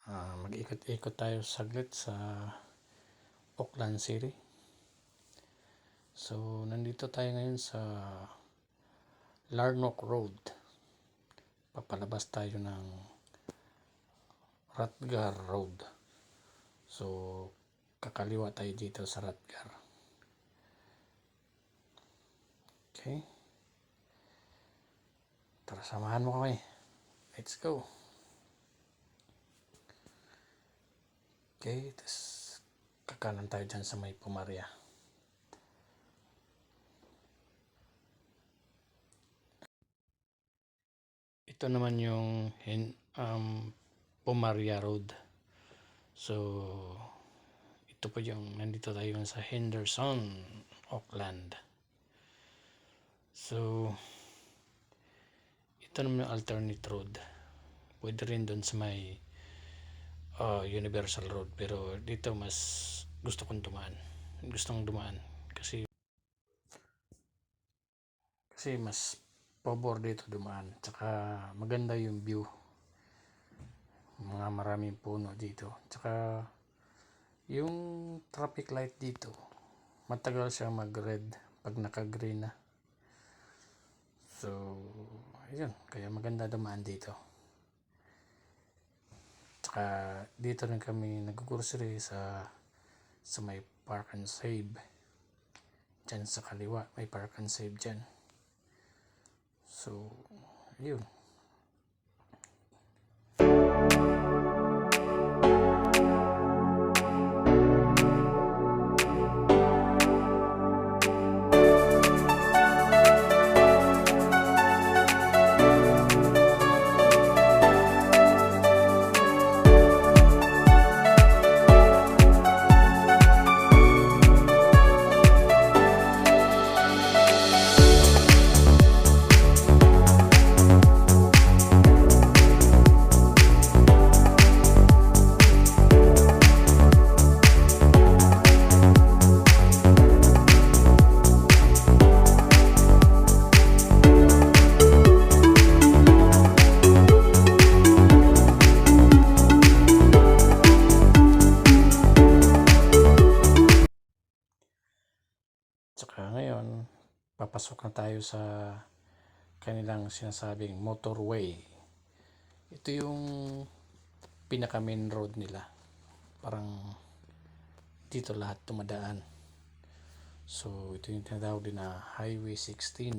Mag-ikot-ikot tayo saglit sa Auckland City. So, nandito tayo ngayon sa Larnock Road. Papalabas tayo ng Rutger Road. So, kakaliwa tayo dito sa Rutger. Okay. Tara, samahan mo kami. Let's go. Okay, tapos kakanan tayo dyan sa may Pumaria. Ito naman yung Pumaria Road. So, ito po yung nandito tayo sa Henderson, Auckland. So, ito naman yung alternate road. Pwede rin doon sa may Universal Road, pero dito mas gustong dumaan kasi mas pabor dito dumaan, tsaka maganda yung view, mga maraming puno dito, tsaka yung traffic light dito matagal siya mag-red pag naka-green na. So ayun, kaya maganda dumaan dito. Tsaka dito rin kami nag-grocery sa may Park and Save. Diyan sa kaliwa may Park and Save dyan. So yun. Tsaka ngayon, papasok na tayo sa kanilang sinasabing motorway. Ito yung pinaka main road nila. Parang dito lahat tumadaan. So ito yung tinatawag din na Highway 16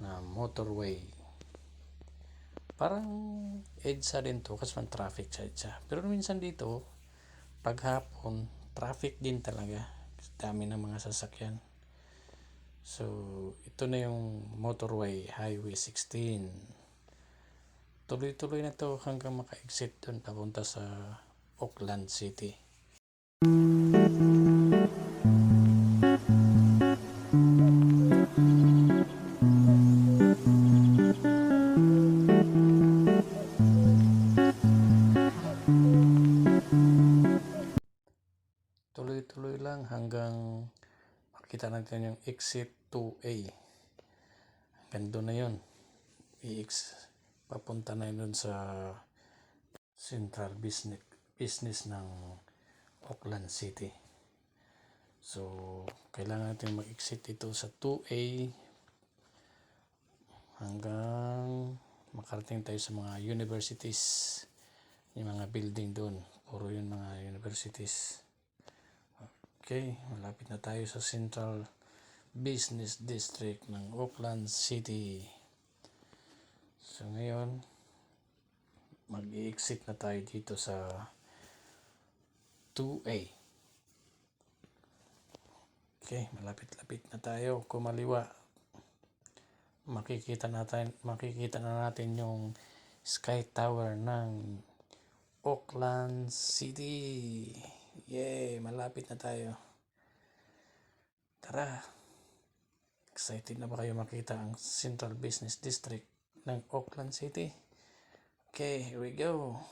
na motorway. Parang EDSA din to kasi man traffic sa EDSA. Pero minsan dito, paghapon, traffic din talaga. Dami ng mga sasakyan. So, ito na yung motorway, Highway 16. Tuloy-tuloy na to hanggang maka-exit doon papunta sa Auckland City. Tuloy-tuloy lang hanggang makita natin yung exit 2A. Hanggang na yun. Papunta na yun sa central business ng Auckland City. So, kailangan natin mag-exit ito sa 2A hanggang makarating tayo sa mga universities. Yung mga building doon. Puro yun mga universities. Okay, malapit na tayo sa Central Business District ng Auckland City. So ngayon, mag-i-exit na tayo dito sa 2A. Okay, malapit-lapit na tayo. Kumaliwa, makikita na natin yung Sky Tower ng Auckland City. Yay! Malapit na tayo. Tara! Excited na ba kayo makita ang Central Business District ng Auckland City? Okay, here we go!